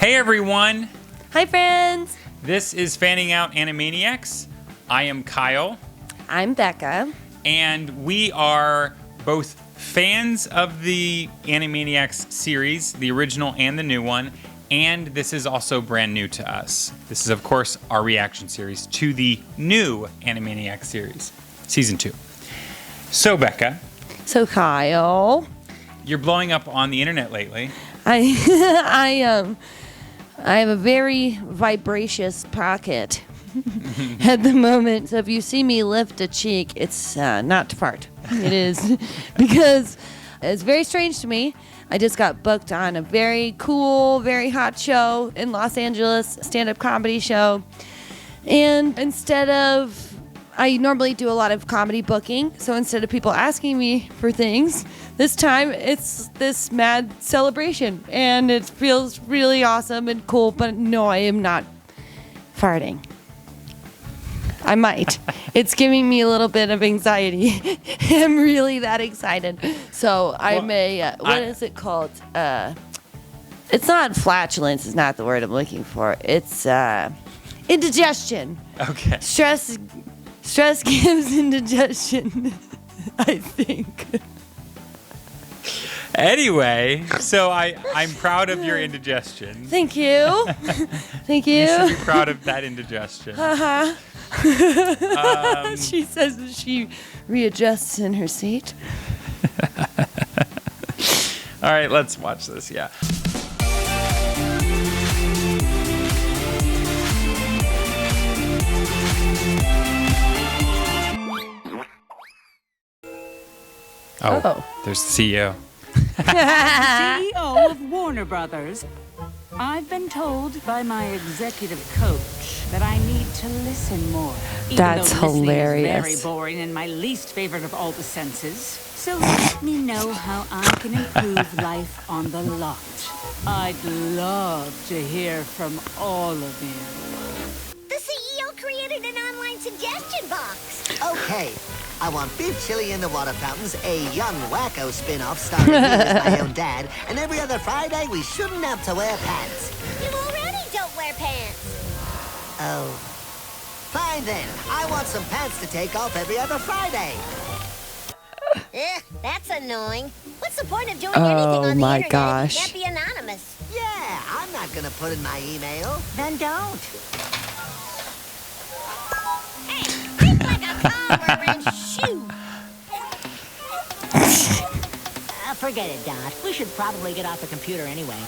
Hey everyone! Hi friends! This is Fanning Out Animaniacs. I am Kyle. I'm Becca. And we are both fans of the Animaniacs series, the original and the new one, and this is also brand new to us. This is, of course, our reaction series to the new Animaniacs series, Season 2. So, Becca. So, Kyle. You're blowing up on the internet lately. I have a very vibracious pocket at the moment. So if you see me lift a cheek, it's not to fart. It is because it's very strange to me. I just got booked on a very cool, very hot show in Los Angeles, stand-up comedy show. And I normally do a lot of comedy booking. So instead of people asking me for things, this time it's this mad celebration. And it feels really awesome and cool. But no, I am not farting. I might. It's giving me a little bit of anxiety. I'm really that excited. So what is it called? It's not flatulence. It's not the word I'm looking for. It's indigestion. Okay. Stress gives indigestion, I think. Anyway, so I'm proud of your indigestion. Thank you. Thank you. You should be proud of that indigestion. Uh-huh. She says that she readjusts in her seat. All right, let's watch this, yeah. Oh, there's the CEO. CEO of Warner Brothers. I've been told by my executive coach that I need to listen more. That's even though listening hilarious. is very boring and my least favorite of all the senses. So let me know how I can improve life on the lot. I'd love to hear from all of you. The CEO created an online suggestion box. Okay, I want beef chili in the water fountains, a young wacko spin-off starring me as my own dad, and every other Friday we shouldn't have to wear pants. You already don't wear pants. Oh. Fine then, I want some pants to take off every other Friday. That's annoying. What's the point of doing anything on the my internet gosh. if you can't be anonymous? Yeah, I'm not gonna put in my email. Then don't. Hey, think like a car wearing shoe. Forget it, Dot. We should probably get off the computer anyway.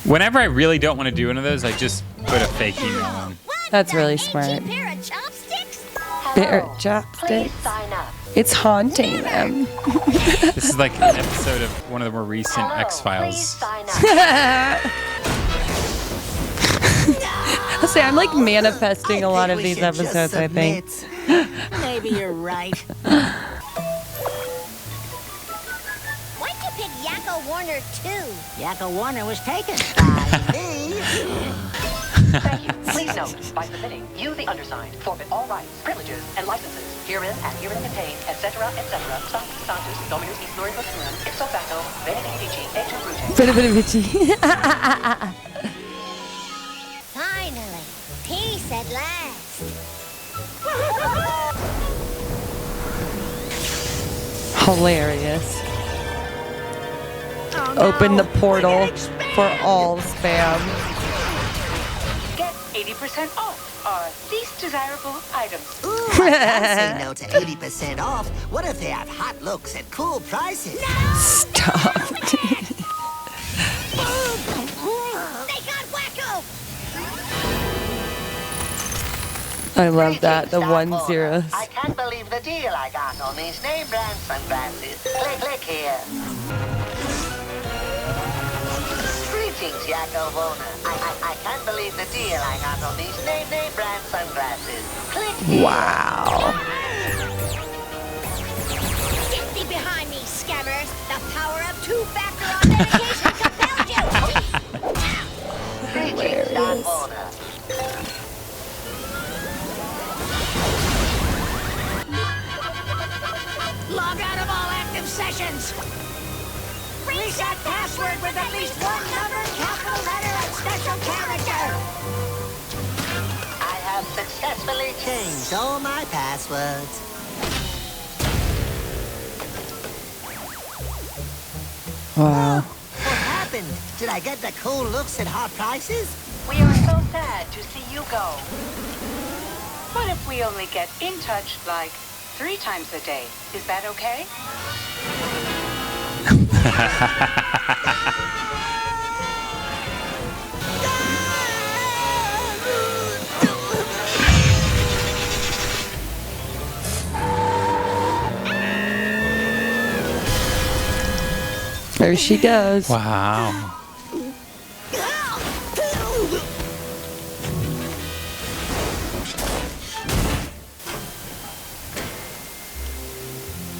Whenever I really don't want to do one of those, I just put a fake email on. That's really Ancient smart. pair of chopsticks? Their chopsticks. It's haunting them. This is like an episode of one of the more recent X-Files. I'll say I'm like manifesting a lot of we these should just episodes, I think. submit. Maybe you're right. Why'd you pick Yakko Warner too? Yakko Warner was taken. Me? Thank you. Please note, by submitting, you, the undersigned, forfeit all rights, privileges, and licenses herein and herein contained, etc., etc. Sanctus, sanctus, dominus is glorious tuum, ipso facto, benedicti, et brute. Finally, peace at last. Hilarious. Open the portal for all spam. Get 80% off our least desirable items. Ooh, I can't say no to 80% off. What if they have hot looks at cool prices? Stop. They got Wacko! I love that. The 1 0. I can't believe the deal I got on these name brand sunglasses. Click here. Greetings, Yakko Warner. I can't believe the deal I got on these name brand sunglasses. Click here. Wow. Get thee behind me, scammers! The power of two-factor authentication compels you! Greetings, Don Warner. Log out of all active sessions. Reset password with at least one number, capital letter, and all my passwords. Wow. What happened? Did I get the cool looks at hot prices? We are so sad to see you go. What if we only get in touch like 3 times a day? Is that okay? There she goes. Wow.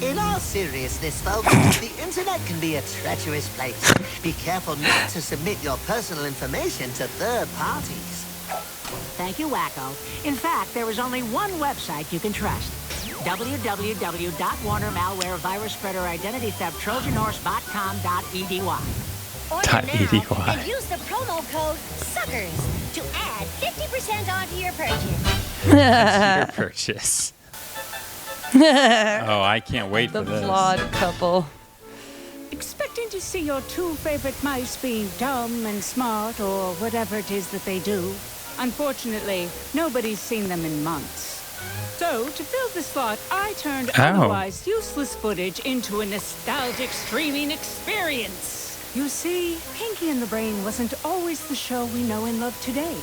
In all seriousness, folks, the internet can be a treacherous place. Be careful not to submit your personal information to third parties. Thank you, Wacko. In fact, there is only one website you can trust. www.warnermalware virus spreader identity theft trojanhorsebotcom.edy. Order now and use the promo code SUCKERS to add 50% onto your purchase. Your purchase. Oh, I can't wait The for this. flawed couple. Expecting to see your 2 favorite mice being dumb and smart or whatever it is that they do. Unfortunately, nobody's seen them in months. So, to fill the slot, I turned otherwise useless footage into a nostalgic streaming experience. You see, Pinky and the Brain wasn't always the show we know and love today.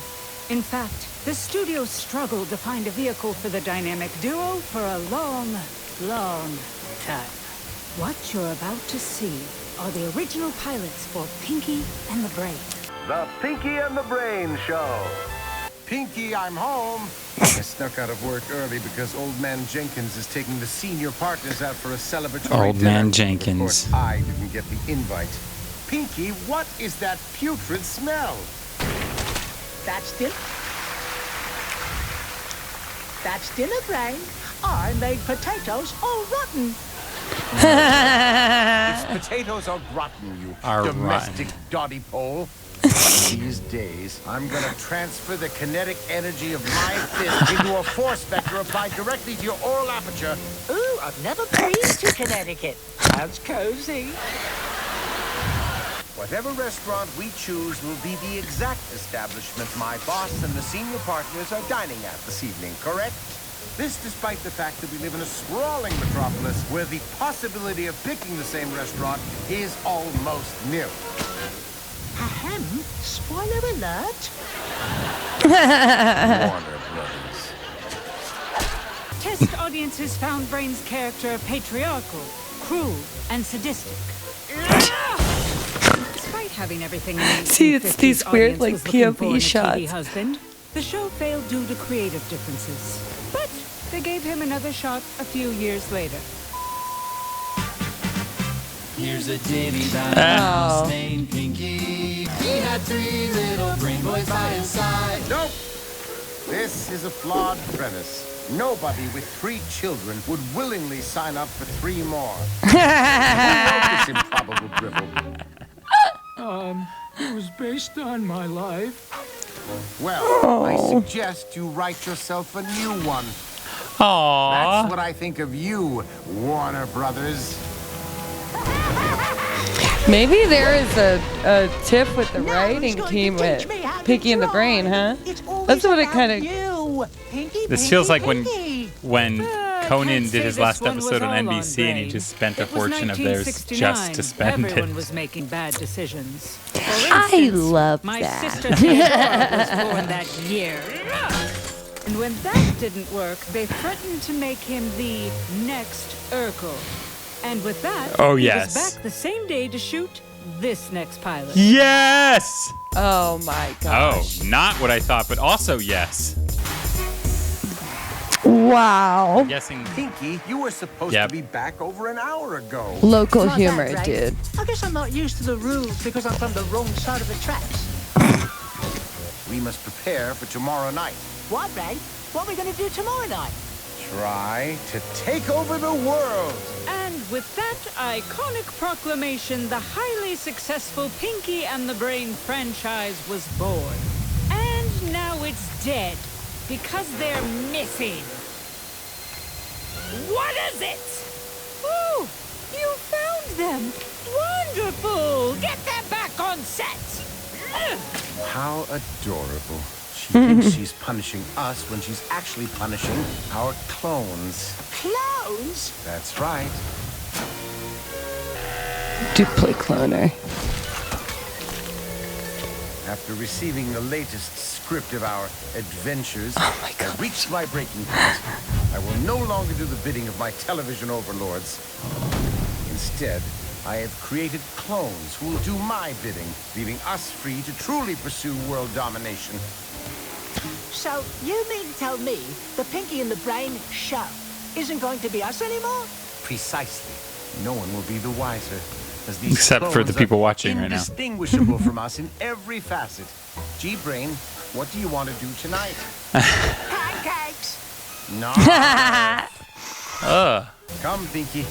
In fact, the studio struggled to find a vehicle for the dynamic duo for a long, long time. What you're about to see are the original pilots for Pinky and the Brain. The Pinky and the Brain Show. Pinky, I'm home. I snuck out of work early because Old Man Jenkins is taking the senior partners out for a celebratory Old dinner. Man Jenkins. Of course, I didn't get the invite. Pinky, what is that putrid smell? That's dinner, Brain. I made potatoes all rotten. Its potatoes are rotten, you Are domestic rotten. dotty pole. These days, I'm gonna transfer the kinetic energy of my fist into a force vector applied directly to your oral aperture. Ooh, I've never been to Connecticut. Sounds cozy. Whatever restaurant we choose will be the exact establishment my boss and the senior partners are dining at this evening, correct? This despite the fact that we live in a sprawling metropolis where the possibility of picking the same restaurant is almost nil. Ahem. Spoiler alert. Warner Brothers. Test audiences found Brain's character patriarchal, cruel, and sadistic. Despite having everything in the See, it's 1950s these weird, audience like, was looking for in POV a TV shots. husband, the show failed due to creative differences. But they gave him another shot a few years later. Here's a ditty about a mouse named Pinky. He had 3 little brain boys by his side. Nope. This is a flawed premise. Nobody with 3 children would willingly sign up for 3 more. Who wrote this improbable drivel? It was based on my life. Well, I suggest you write yourself a new one. Aww. That's what I think of you, Warner Brothers. Maybe there is a tip with the writing team with Pinky and the Brain, huh? That's what it kind of. This feels like when Conan Can't did say his this last one was episode on all NBC and he Brain. just spent a It was fortune of theirs 1969. just to spend Everyone it. was making bad decisions. For I instance, love my that. sister Theodora was born that year. And when that didn't work, they threatened to make him the next Urkel. And with that, Oh, he yes. was back the same day to shoot this next pilot. Yes! Oh my Oh, gosh. not what I thought, but also yes. Wow. I'm guessing. Pinky, you were supposed Yep. to be back over an hour ago. Local Not humor, that, right? dude. I guess I'm not used to the rules because I'm from the wrong side of the tracks. We must prepare for tomorrow night. What, Ray? What are we going to do tomorrow night? Try to take over the world. And with that iconic proclamation, the highly successful Pinky and the Brain franchise was born. And now it's dead because they're missing. What is it? Oh, you found them. Wonderful. Get them back on set. How adorable. She thinks she's punishing us when she's actually punishing our clones. Clowns? That's right. Duplicate cloner. After receiving the latest script of our adventures, my God. I reached my breaking point. I will no longer do the bidding of my television overlords. Instead, I have created clones who will do my bidding, leaving us free to truly pursue world domination. So, you mean to tell me the Pinky and the Brain show isn't going to be us anymore? Precisely. No one will be the wiser. As these Except for the clones people are watching right now. indistinguishable from us in every facet. G-Brain, what do you want to do tonight? Pancakes! No. Come, Pinky.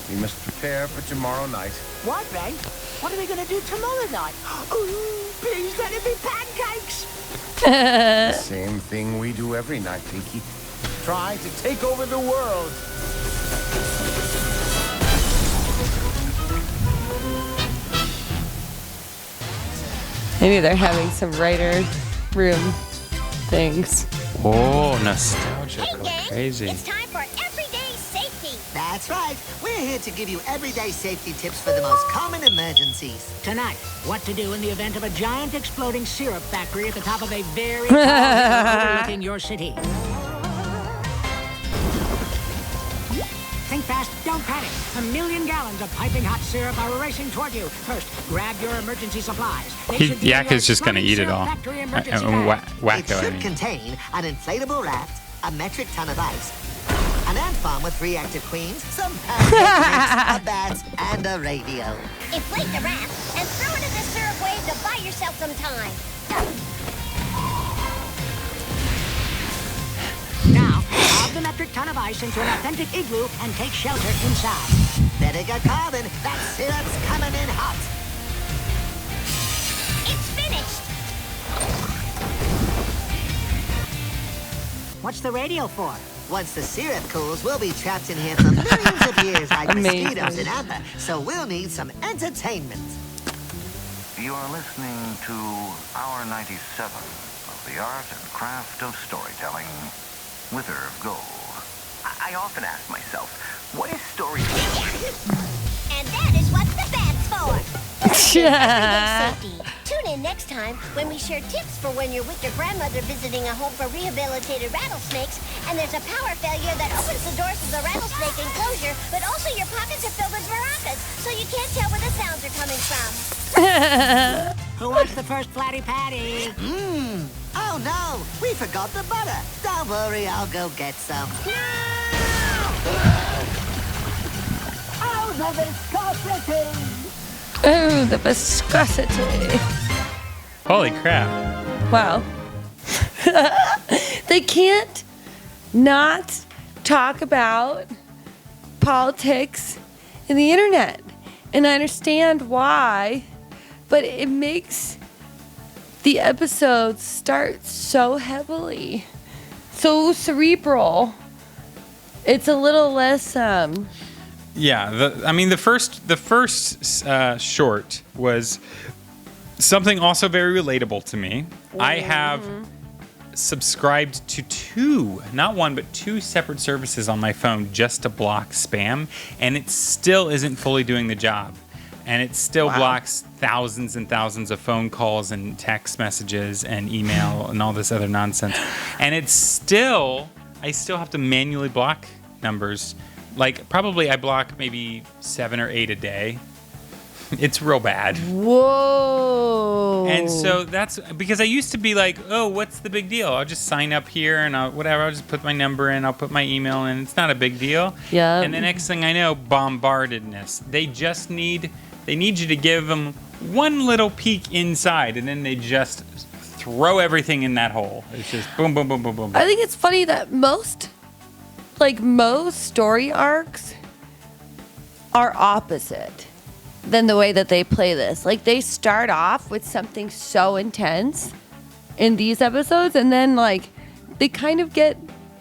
We must prepare for tomorrow night. What, Brain? What are we going to do tomorrow night? Ooh, please let it be pancakes! The same thing we do every night, Pinky. Try to take over the world. Maybe they're having some writer room things. Oh, nostalgia. Hey, Go gang, crazy. it's time for everyday safety. That's right. We're here to give you everyday safety tips for the most common emergencies. Tonight, what to do in the event of a giant exploding syrup factory at the top of a very tall hill overlooking your city. Think fast, don't panic. 1 million gallons of piping hot syrup are racing toward you. First, grab your emergency supplies. They should be Yak your is just going to eat it syrup all. factory emergency It Wacko, I should mean. contain an inflatable raft, a metric ton of ice, an ant farm with 3 active queens, some pancake mix, a bat, and a radio. Inflate the raft and throw it in the syrup wave to buy yourself some time. Now, lob the metric ton of ice into an authentic igloo and take shelter inside. Better go carbon. That syrup's coming in hot. It's finished. What's the radio for? Once the syrup cools, we'll be trapped in here for millions of years like Amazing. mosquitoes in amber, so we'll need some entertainment. You are listening to Hour 97 of the art and craft of storytelling. Wither of Gold. I often ask myself, what is storytelling? And that is what the bat's for. Everyday safety. Tune in next time when we share tips for when you're with your grandmother visiting a home for rehabilitated rattlesnakes, and there's a power failure that opens the doors to the rattlesnake enclosure, but also your pockets are filled with maracas, so you can't tell where the sounds are coming from. Who wants the first Flatty Patty? Oh no, we forgot the butter. Don't worry, I'll go get some. Oh, the viscosity! Oh, the viscosity. Holy crap. Wow. They can't not talk about politics and the internet. And I understand why, but it makes the episodes start so heavily, so cerebral. It's a little less, Yeah, the first short was something also very relatable to me. I have subscribed to 2, not 1, but 2 separate services on my phone just to block spam, and it still isn't fully doing the job. And it still blocks thousands and thousands of phone calls and text messages and email and all this other nonsense. And I still have to manually block numbers. Like, probably I block maybe 7 or 8 a day. It's real bad. whoa. And so that's because I used to be like, oh, what's the big deal? I'll just sign up here and I'll just put my number in, I'll put my email in. It's not a big deal. Yeah. And the next thing I know, bombardedness. They need you to give them one little peek inside, and then they just throw everything in that hole. It's just boom, boom, boom, boom, boom, boom. I think it's funny that most story arcs are opposite than the way that they play this. Like, they start off with something so intense in these episodes, and then, like, they kind of get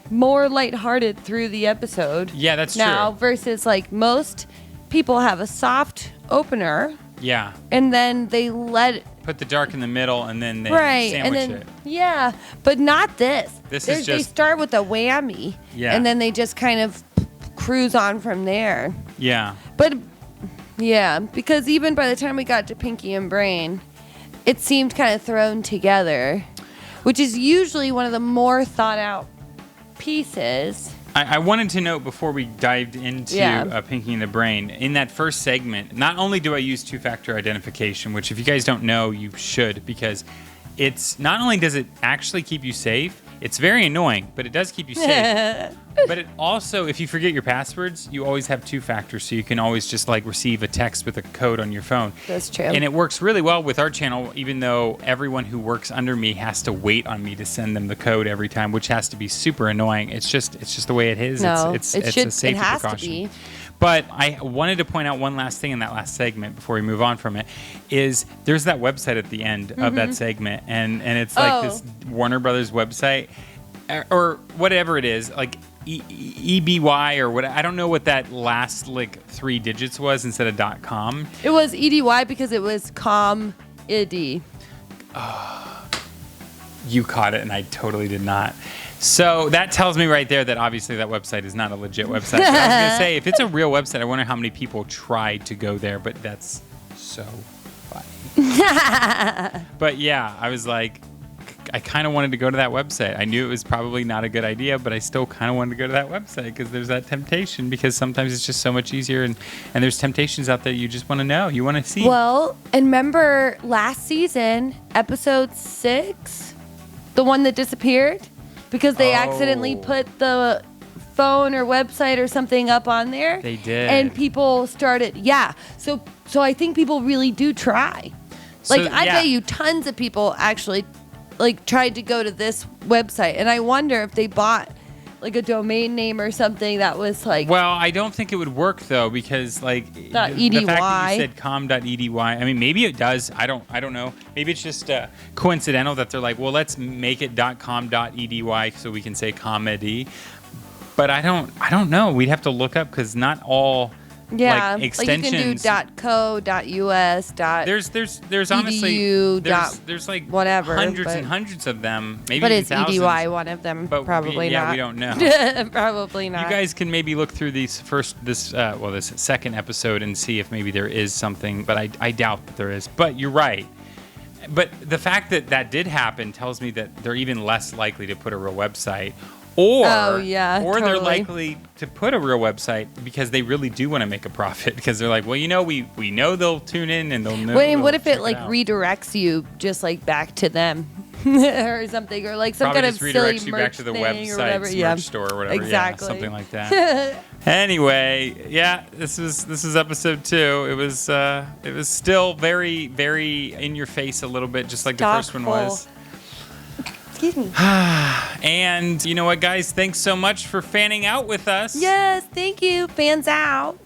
more lighthearted through the episode. Yeah, that's now, true. versus like most people have a soft opener. Yeah. And then they put the dark in the middle and then they right, sandwich and then, it. Yeah, but not this. This is They just... start with a whammy. Yeah. And then they just kind of cruise on from there. Yeah. But, yeah, because even by the time we got to Pinky and Brain, it seemed kind of thrown together, which is usually one of the more thought out pieces. I wanted to note before we dived into Pinky and the Brain, in that first segment, not only do I use two-factor identification, which if you guys don't know, you should, because it's not only does it actually keep you safe, it's very annoying, but it does keep you safe. But it also, if you forget your passwords, you always have two-factor, so you can always just like receive a text with a code on your phone. That's true. And it works really well with our channel, even though everyone who works under me has to wait on me to send them the code every time, which has to be super annoying. It's just the way it is. No, it's it a safety it has precaution. to be. But I wanted to point out one last thing in that last segment before we move on from it, is there's that website at the end of that segment, and it's like this Warner Brothers website, or whatever it is, like EBY or what, I don't know what that last like 3 digits was instead of .com. It was EDY because it was com-id. You caught it and I totally did not. So that tells me right there that obviously that website is not a legit website. But I was going to say, if it's a real website, I wonder how many people tried to go there, but that's so funny. But yeah, I was like, I kind of wanted to go to that website. I knew it was probably not a good idea, but I still kind of wanted to go to that website because there's that temptation, because sometimes it's just so much easier, and there's temptations out there you just want to know. You want to see. Well, and remember last season, episode 6, the one that disappeared? Because they accidentally put the phone or website or something up on there. They did. And people started, So I think people really do try. Like, I bet you tons of people actually like tried to go to this website, and I wonder if they bought like a domain name or something that was like. Well, I don't think it would work though, because like the fact that you said com.edy, I mean, maybe it does. I don't know. Maybe it's just coincidental that they're like, well, let's make it .com.edy so we can say comedy. But I don't know. We'd have to look up, because not all. Yeah, like extensions. Like you can do .co.us. There's honestly there's like whatever, hundreds and hundreds of them. Maybe but even it's thousands. EDY one of them. But probably not. Yeah, we don't know. Probably not. You guys can maybe look through this second episode and see if maybe there is something, but I doubt that there is. But you're right. But the fact that that did happen tells me that they're even less likely to put a real website. Or they're likely to put a real website because they really do want to make a profit, because they're like, well, we know they'll tune in and they'll know. Wait, what if it like redirects you just like back to them or something, or like some Probably kind of just silly redirects you merch back to the thing or whatever. merch store or whatever. Exactly. Yeah, something like that. Anyway, this is episode 2. It was still very, very in your face a little bit, just like the first one was. Excuse me. And you know what, guys? Thanks so much for fanning out with us. Yes, thank you. Fans out.